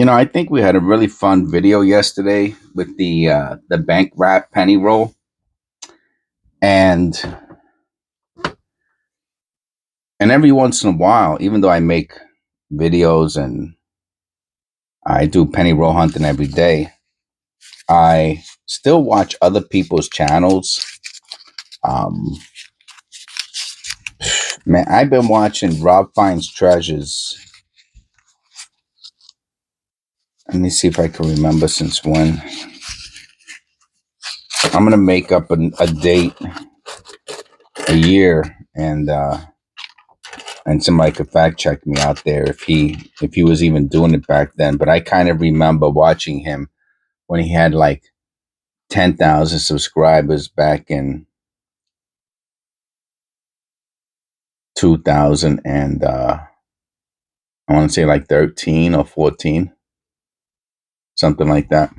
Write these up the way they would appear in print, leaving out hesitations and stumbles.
I think we had a really fun video yesterday with the bank wrap penny roll, and every once in a while, even though I make videos and I do penny roll hunting every day, I still watch other people's channels. Um, Man, I've been watching Rob Finds Treasures. Let me see if I can remember since when. I'm gonna make up a date, a year, and somebody could fact check me out there if he was even doing it back then. But I kind of remember watching him when he had like 10,000 subscribers back in 2000 and I want to say like 13 or 14, something like that.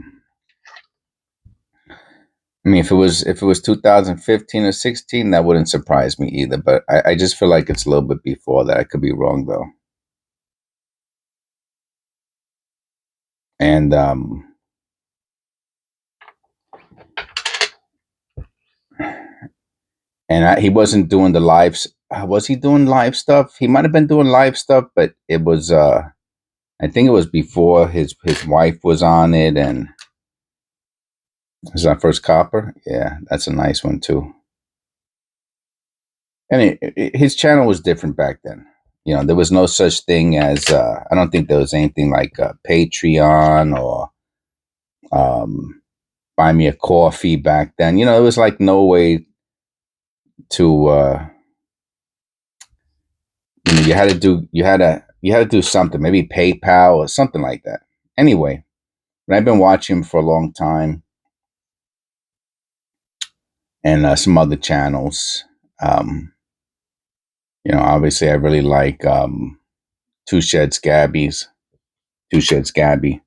I mean, if it was 2015 or 16, that wouldn't surprise me either. But I just feel like it's a little bit before that. I could be wrong though. And he wasn't doing the lives. Was he doing live stuff? He might have been doing live stuff, but it was. I think it was before his wife was on it, and is that first copper? Yeah, that's a nice one too. And his channel was different back then. There was no such thing as. I don't think there was anything like Patreon or um, buy me a coffee back then. There was like no way to. You had to do something, maybe PayPal or something like that. Anyway, but I've been watching him for a long time, and some other channels. Um, Obviously, I really like Two Sheds Gabby's, Two Sheds Gabby,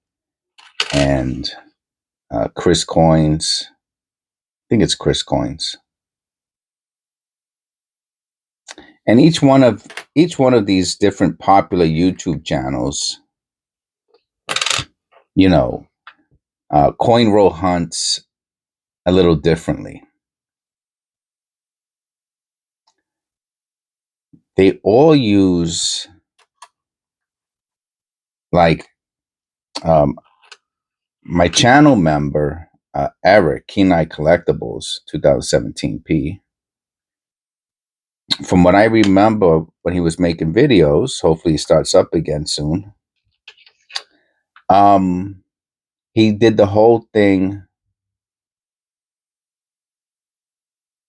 and Chris Coins. I think it's Chris Coins, and each one of these different popular YouTube channels, you know, coin roll hunts a little differently. They all use like um, my channel member, Eric Kenai Collectibles 2017 P. From what I remember when he was making videos, hopefully he starts up again soon. Um, he did the whole thing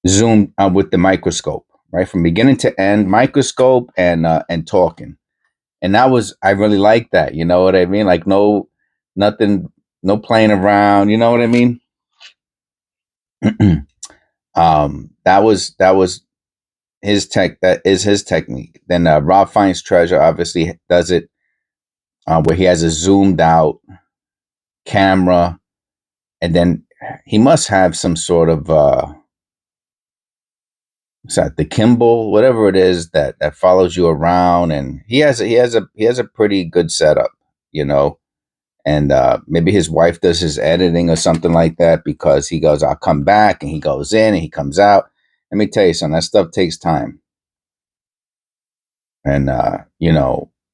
zoom with the microscope, right from beginning to end, microscope and talking, and I really like that. You know what I mean? Like nothing, no playing around. You know what I mean? That was his tech. That is his technique. Then Rob Finds Treasure obviously does it where he has a zoomed out camera, and then he must have some sort of what's that, the Kimball, whatever it is that follows you around, and he has a pretty good setup, you know. And maybe his wife does his editing or something like that because he goes, "I'll come back," and he goes in and he comes out. Let me tell you something. That stuff takes time, and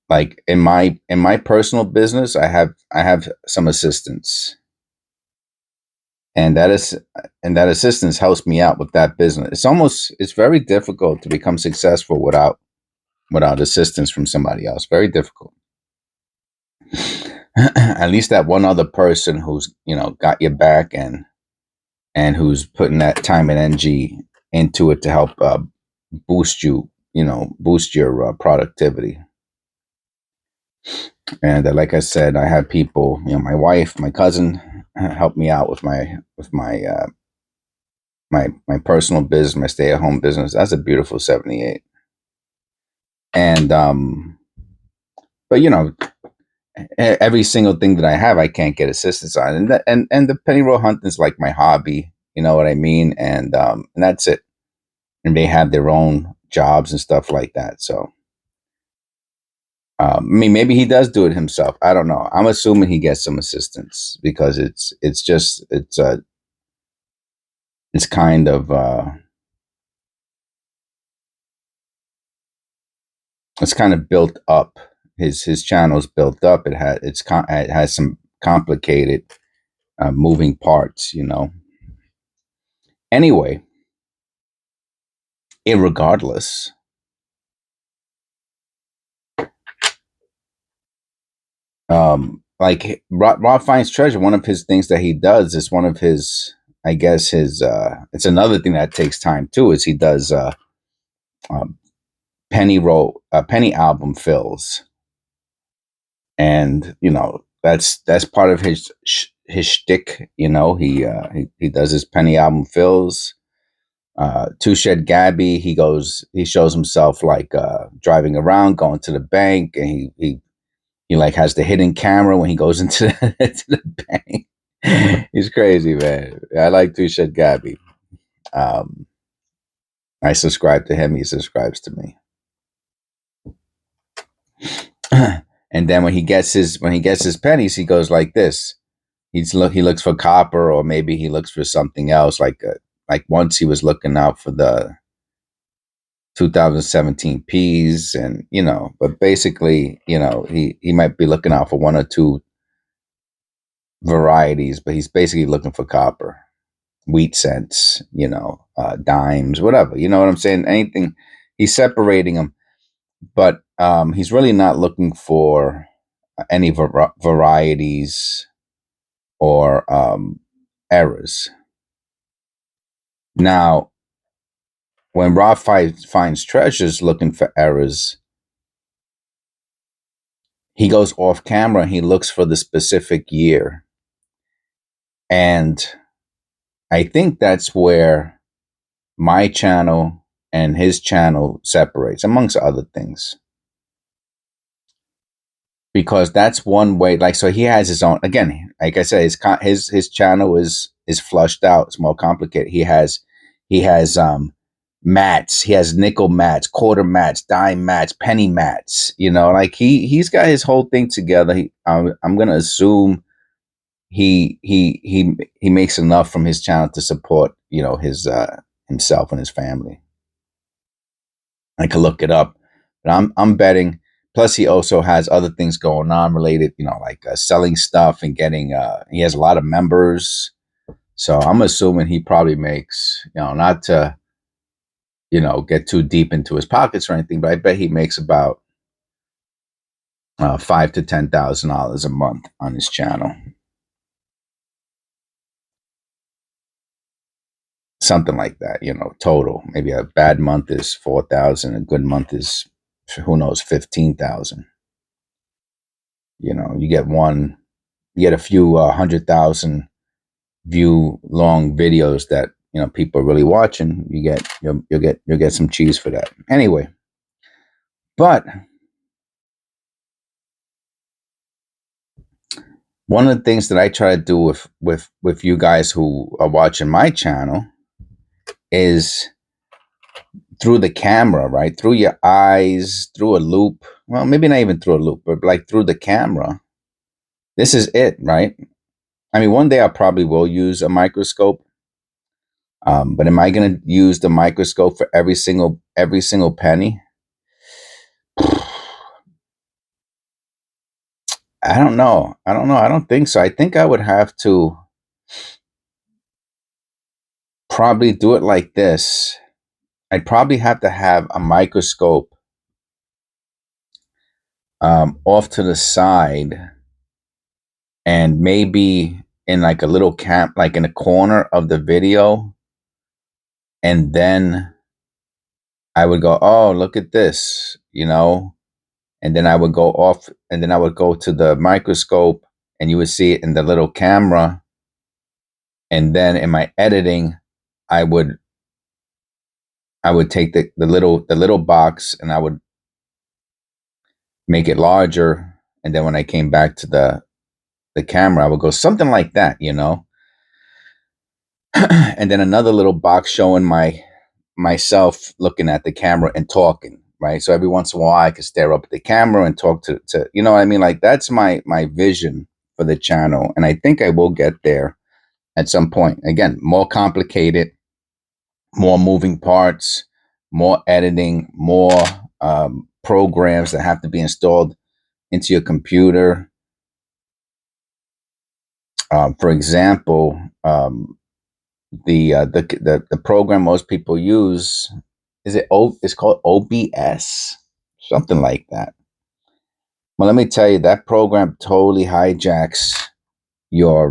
like in my personal business, I have some assistants, and that assistance helps me out with that business. It's very difficult to become successful without assistance from somebody else. Very difficult. At least that one other person who's got your back and who's putting that time and energy into it to help boost boost your productivity. And like I said, I have people, my wife, my cousin, help me out with my personal business, my stay at home business. That's a beautiful 78. And but every single thing that I have, I can't get assistance on, and the penny roll hunting is like my hobby. You know what I mean? And that's it. And they have their own jobs and stuff like that. So I mean, maybe he does do it himself. I don't know. I'm assuming he gets some assistance because it's kind of it's kind of built up. His channel's built up. It has some complicated moving parts. Anyway, irregardless, like Rob finds treasure. One of his things that he does is one of his, I guess his. It's another thing that takes time too. Is he does um, penny album fills, and that's part of his shtick. He does his penny album fills. Two Shed Gabby, he shows himself like driving around, going to the bank, and he like has the hidden camera when he goes into into the bank. He's crazy, man. I like Two Shed Gabby. Um, I subscribe to him. He subscribes to me. And then when he gets his pennies, he goes like this. He looks for copper, or maybe he looks for something else. Like once he was looking out for the 2017 Ps, and but basically, he might be looking out for one or two varieties, but he's basically looking for copper, wheat cents, dimes, whatever. You know what I'm saying? Anything. He's separating them, but he's really not looking for any varieties or errors. Now, when Rob finds treasures looking for errors, he goes off camera and he looks for the specific year. And I think that's where my channel and his channel separates, amongst other things. Because that's one way. Like, so he has his own. Again, like I said, his channel is flushed out. It's more complicated. He has mats. He has nickel mats, quarter mats, dime mats, penny mats. Like he's got his whole thing together. I'm gonna assume he makes enough from his channel to support his himself and his family. I could look it up, but I'm betting. Plus, he also has other things going on related, like selling stuff and getting. He has a lot of members, so I'm assuming he probably makes, not to, get too deep into his pockets or anything, but I bet he makes about $5,000 to $10,000 a month on his channel, something like that. Total. Maybe a bad month is 4,000, a good month is, who knows, 15,000. You get a few 100,000 view long videos that people are really watching. You'll get some cheese for that. Anyway, but one of the things that I try to do with you guys who are watching my channel is through the camera, right? Through your eyes, through a loop. Well, maybe not even through a loop, but like through the camera. This is it, right? I mean, one day I probably will use a microscope. But am I going to use the microscope for every single penny? I don't know. I don't think so. I think I would have to probably do it like this. I'd probably have to have a microscope off to the side, and maybe in like a little like in a corner of the video, and then I would go, oh, look at this, and then I would go off, and then I would go to the microscope, and you would see it in the little camera. And then in my editing, I would take the little box, and I would make it larger. And then when I came back to the camera, I would go something like that, and then another little box showing myself looking at the camera and talking. right? So every once in a while I could stare up at the camera and talk to you know what I mean? Like that's my vision for the channel. And I think I will get there at some point. Again, more complicated, more moving parts, more editing, more programs that have to be installed into your computer. For example, the program most people use it's called OBS, something like that. Well, let me tell you, that program totally hijacks your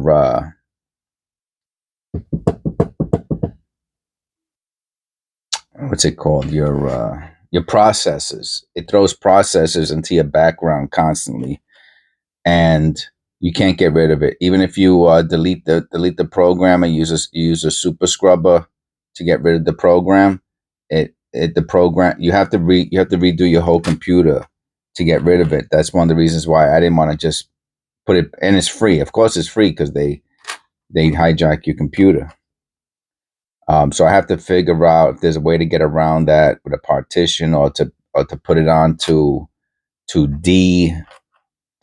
what's it called, your processes. It throws processes into your background constantly, and you can't get rid of it. Even if you delete the program and use a super scrubber to get rid of the program, the program you have to redo your whole computer to get rid of it. That's one of the reasons why I didn't want to just put it. And it's free, of course, it's free because they hijack your computer. So I have to figure out if there's a way to get around that with a partition, or to put it on to D.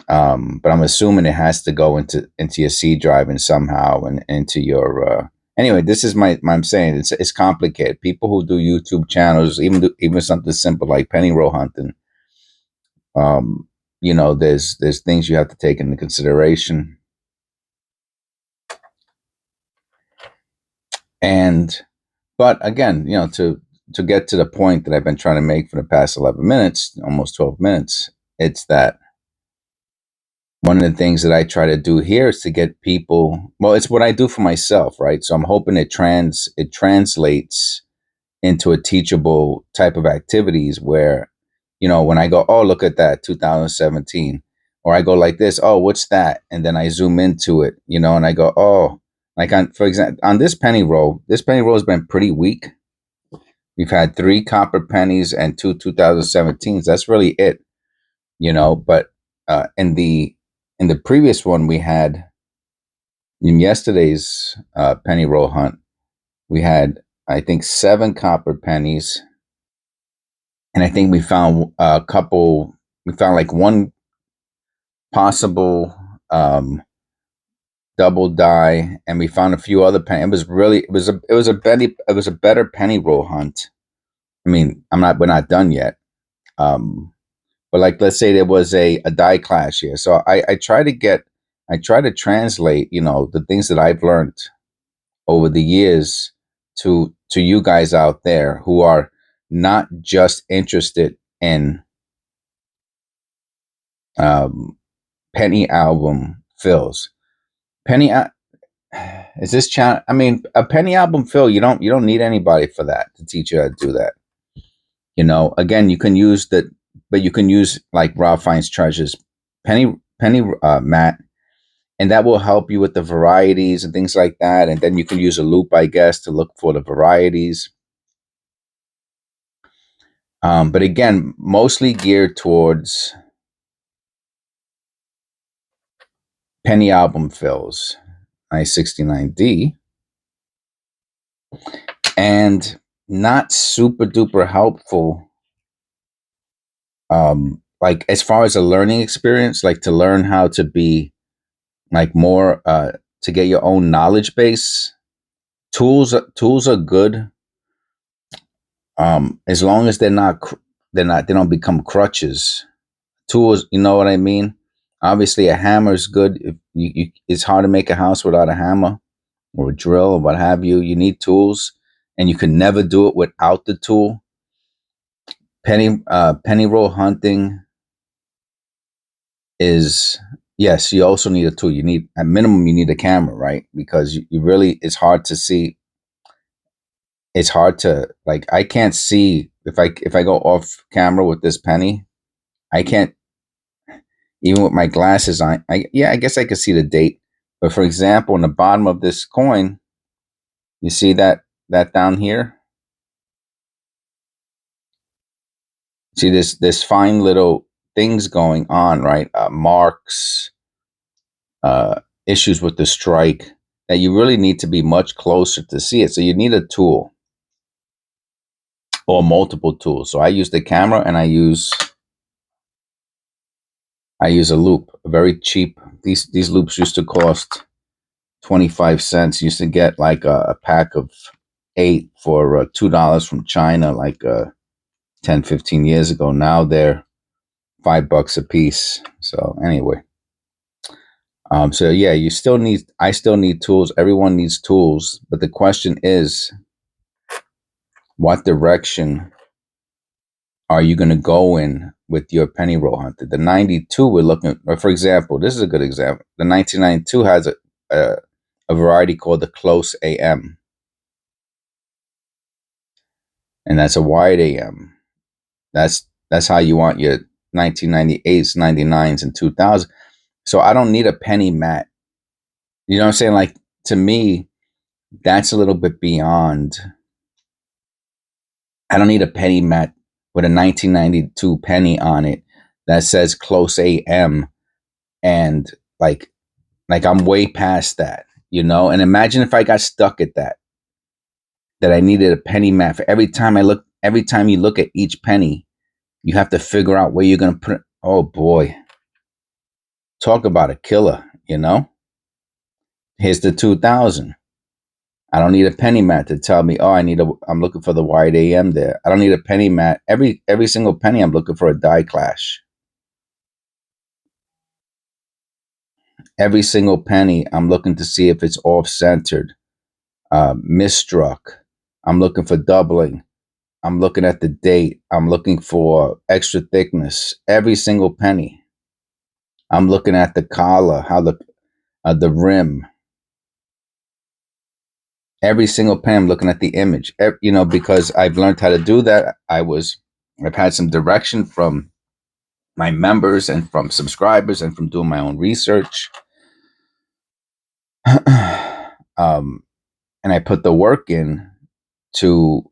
But I'm assuming it has to go into your C drive and somehow and into your. Anyway, this is I'm saying it's complicated. People who do YouTube channels, even something simple like penny roll hunting, there's things you have to take into consideration. But again, to get to the point that I've been trying to make for the past 11 minutes, almost 12 minutes, it's that one of the things that I try to do here is to get people, well, it's what I do for myself, right? So I'm hoping it translates into a teachable type of activities where, when I go, oh, look at that, 2017, or I go like this, oh, what's that? And then I zoom into it, and I go, oh, like for example, on this penny roll has been pretty weak. We've had 3 copper pennies and 2 2017s. That's really it, but in the previous one we had, in yesterday's penny roll hunt, we had, I think, 7 copper pennies, and I think we found a couple. We found like one possible double die, and we found a few other pennies. It was a better penny roll hunt. I mean, we're not done yet. But like, let's say there was a die clash here. So I try to translate, the things that I've learned over the years to you guys out there who are not just interested in penny album fills. Is this channel? I mean, a penny album fill. You don't need anybody for that to teach you how to do that. Again, you can use but you can use like Rob Finds Treasures penny mat, and that will help you with the varieties and things like that. And then you can use a loop, I guess, to look for the varieties. But again, mostly geared towards penny album fills, I-69D, and not super duper helpful. Like as far as a learning experience, like to learn how to be like more to get your own knowledge base. Tools are good, as long as they don't become crutches. Tools, you know what I mean? Obviously, a hammer is good. If it's hard to make a house without a hammer or a drill or what have you. You need tools, and you can never do it without the tool. Penny roll hunting is, yes, you also need a tool. You need, at minimum, you need a camera, right? Because you really, it's hard to see. It's hard to, like, I can't see if I go off camera with this penny. I can't, even with my glasses on. I guess I could see the date. But for example, in the bottom of this coin, you see that down here. See this fine little things going on, right? Marks, issues with the strike that you really need to be much closer to see it. So you need a tool. or multiple tools. So I use the camera and I use a loop, a very cheap. These loops used to cost 25 cents. Used to get like a pack of 8 for $2 from China, like 10, 15 years ago. Now they're $5 a piece. So anyway, so yeah, I still need tools. Everyone needs tools, but the question is, what direction are you going to go in with your penny roll hunter? The 92 we're looking, or for example, this is a good example. The 1992 has a, a variety called the Close AM, and that's a wide AM. That's how you want your 1998s, 99s, and 2000. So I don't need a penny mat. You know what I'm saying? Like, to me, that's a little bit beyond. I don't need a penny mat with a 1992 penny on it that says Close AM, and like I'm way past that, you know? And imagine if I got stuck at that I needed a penny mat for every time you look at each penny, you have to figure out where you're going to put it. Oh boy. Talk about a killer, you know? Here's the 2000. I don't need a penny mat to tell me, oh, I'm looking for the wide AM there. I don't need a penny mat. Every single penny I'm looking for a die clash. Every single penny I'm looking to see if it's off centered, misstruck. I'm looking for doubling. I'm looking at the date. I'm looking for extra thickness. Every single penny. I'm looking at the collar, how the rim. Every single penny, I'm looking at the image. You know, because I've learned how to do that. I've had some direction from my members and from subscribers and from doing my own research. And I put the work in to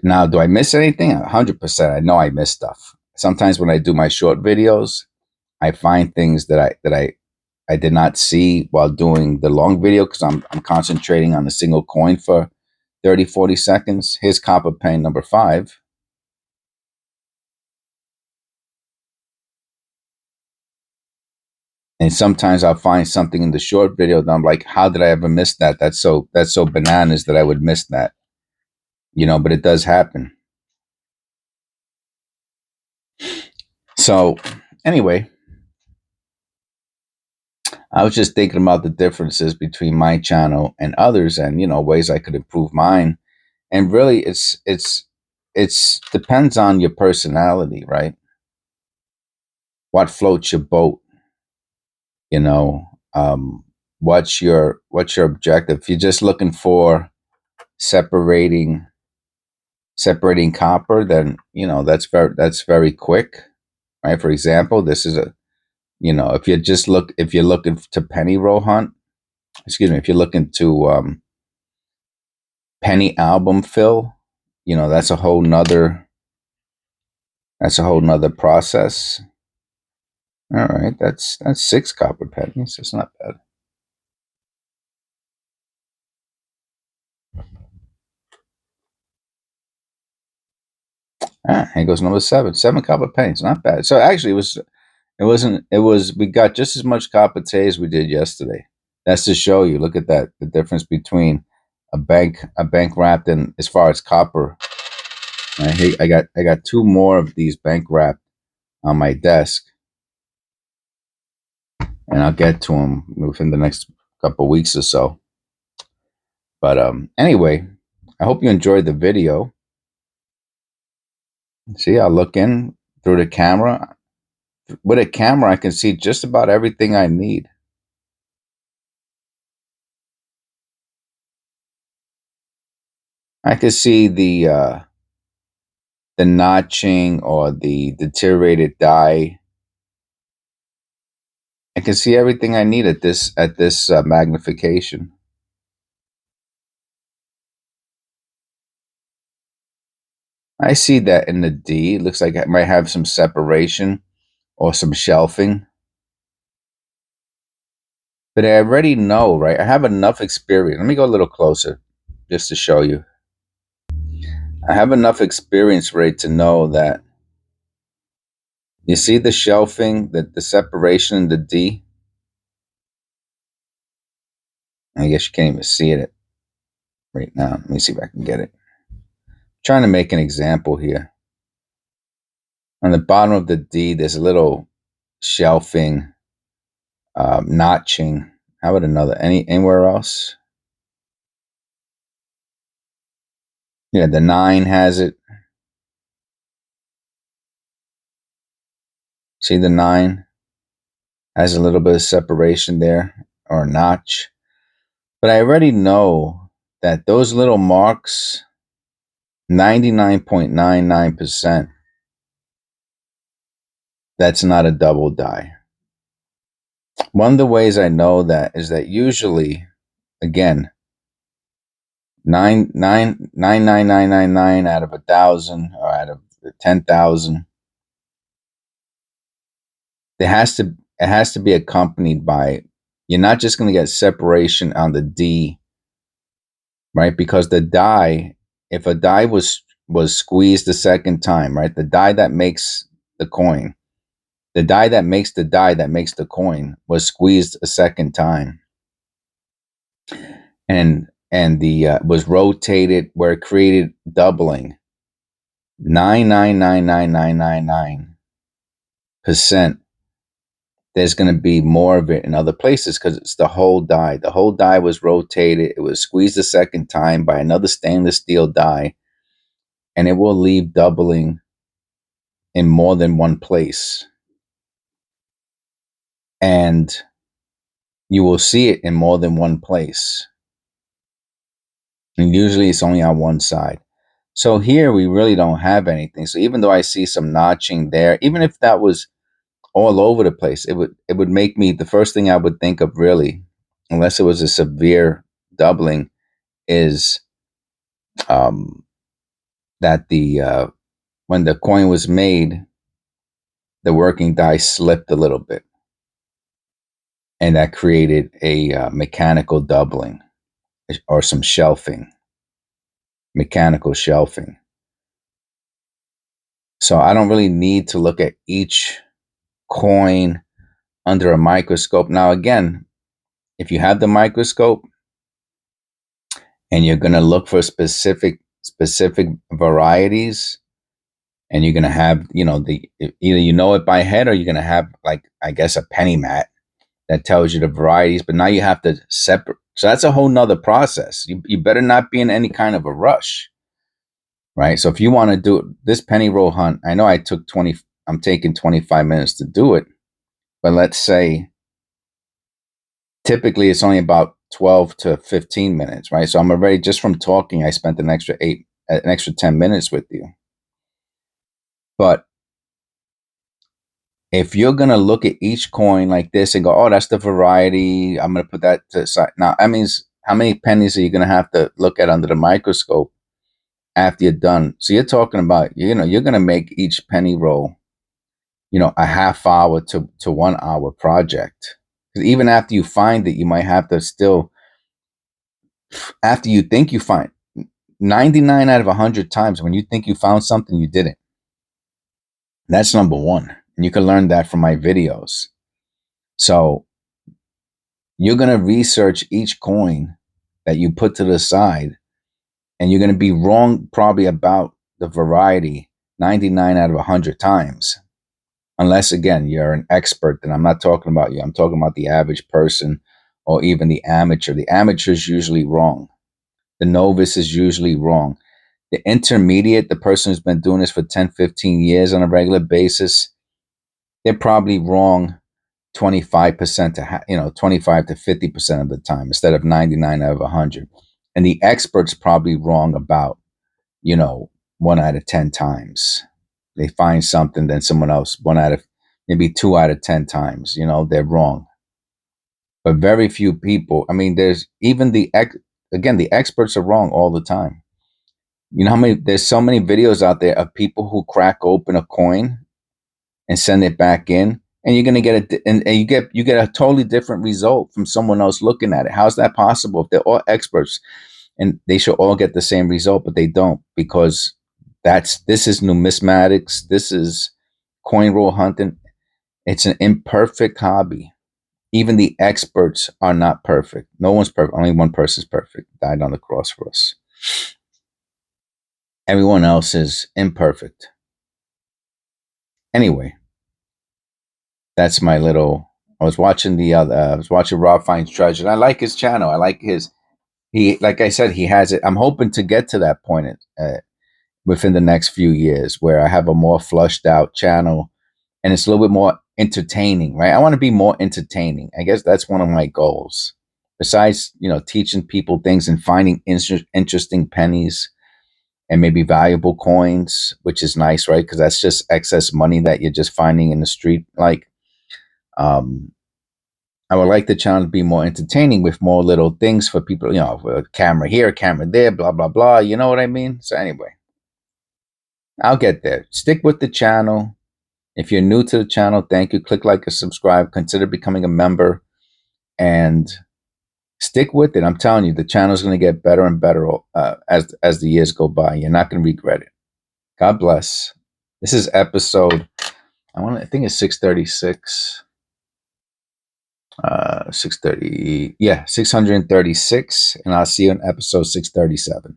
now. Do I miss anything? 100%. I know I miss stuff. Sometimes when I do my short videos, I find things that I did not see while doing the long video, because I'm concentrating on a single coin for 30, 40 seconds. Here's copper pen number 5. And sometimes I'll find something in the short video that I'm like, how did I ever miss that? That's so bananas that I would miss that. You know, but it does happen. So anyway, I was just thinking about the differences between my channel and others, and ways I could improve mine. And really, it's depends on your personality, right? What floats your boat, you know? What's your objective? If you're just looking for separating copper, then that's very quick, right? For example, this is a if you're looking to penny roll hunt, excuse me, if you're looking to penny album fill, that's a whole nother process. All right, that's 6 copper pennies. That's not bad. Here goes number 7. 7 copper pennies, not bad. So actually, we got just as much copper today as we did yesterday. That's to show you. Look at that, the difference between a bank wrapped in, as far as copper. I got 2 more of these bank wrapped on my desk, and I'll get to them within the next couple weeks or so. But anyway, I hope you enjoyed the video. See, I'll look in through the camera. With a camera, I can see just about everything I need. I can see the notching or the deteriorated die. I can see everything I need at this magnification. I see that in the D. It looks like I might have some separation or some shelving. But I already know, right? I have enough experience. Let me go a little closer just to show you. I have enough experience, Ray, to know that you see the shelving, the separation in the D. I guess you can't even see it right now. Let me see if I can get it. I'm trying to make an example here. On the bottom of the D, there's a little shelving, notching. How about another? Anywhere else? Yeah, the 9 has it. See the 9 has a little bit of separation there, or a notch. But I already know that those little marks, 99.99%, that's not a double die. One of the ways I know that is that usually, again, 99999 out of 1,000 or out of 10,000, it has to be accompanied by, you're not just going to get separation on the D, right? Because the die, if a die was squeezed the second time, right? The die that makes the coin, the die that makes the die that makes the coin was squeezed a second time, and the was rotated where it created doubling 9999999%. There's going to be more of it in other places because it's the whole die. The whole die was rotated. It was squeezed a second time by another stainless steel die, and it will leave doubling in more than one place. And you will see it in more than one place. And usually it's only on one side. So here we really don't have anything. So even though I see some notching there, even if that was all over the place, it would make me, the first thing I would think of really, unless it was a severe doubling, is that the when the coin was made, the working die slipped a little bit, and that created a mechanical doubling or some shelving, mechanical shelving. So I don't really need to look at each coin under a microscope. Now, again, if you have the microscope and you're going to look for specific varieties, and you're going to have, the either you know it by head, or you're going to have, like, I guess, a penny mat that tells you the varieties. But now you have to separate. So that's a whole nother process. You better not be in any kind of a rush, right? So if you want to do this penny roll hunt, I know I'm taking 25 minutes to do it, but let's say typically it's only about 12 to 15 minutes, right? So I'm already, just from talking, I spent an extra 10 minutes with you. But if you're going to look at each coin like this and go, oh, that's the variety, I'm going to put that to the side. Now, that means how many pennies are you going to have to look at under the microscope after you're done? So you're talking about, you're going to make each penny roll, a half hour to 1 hour project. Because even after you find it, you might have to still, after you think you find 99 out of 100 times, when you think you found something, you didn't. That's number one. And you can learn that from my videos. So you're going to research each coin that you put to the side, and you're going to be wrong probably about the variety 99 out of 100 times. Unless, again, you're an expert, then I'm not talking about you. I'm talking about the average person, or even the amateur. The amateur is usually wrong. The novice is usually wrong. The intermediate, the person who's been doing this for 10, 15 years on a regular basis, they're probably wrong 25% to 25 to 50% of the time, instead of 99 out of 100. And the expert's probably wrong about, 1 out of 10 times. They find something, then someone else, maybe 2 out of 10 times, they're wrong. But very few people, I mean, there's even the experts are wrong all the time. You know how there's so many videos out there of people who crack open a coin and send it back in, and you're going to get and you get a totally different result from someone else looking at it. How's that possible if they're all experts? and they should all get the same result, but they don't, because this is numismatics. This is coin roll hunting. It's an imperfect hobby. Even the experts are not perfect. No one's perfect. Only one person's perfect. Died on the cross for us. Everyone else is imperfect. Anyway, that's my little. I was watching I was watching Rob Finds Treasure, and I like his channel. I like his. He, like I said, he has it. I'm hoping to get to that point within the next few years, where I have a more flushed out channel, and it's a little bit more entertaining, right? I want to be more entertaining. I guess that's one of my goals. Besides, teaching people things and finding interesting pennies and maybe valuable coins, which is nice, right? Because that's just excess money that you're just finding in the street. Like, um, I would like the channel to be more entertaining with more little things for people, with a camera here, a camera there, blah, blah, blah. You know what I mean? So anyway, I'll get there. Stick with the channel. If you're new to the channel, thank you. Click like or subscribe. Consider becoming a member and stick with it. I'm telling you, the channel is going to get better and better as the years go by. You're not going to regret it. God bless. This is episode, I think it's 636. 630. Yeah, 636. And I'll see you in episode 637.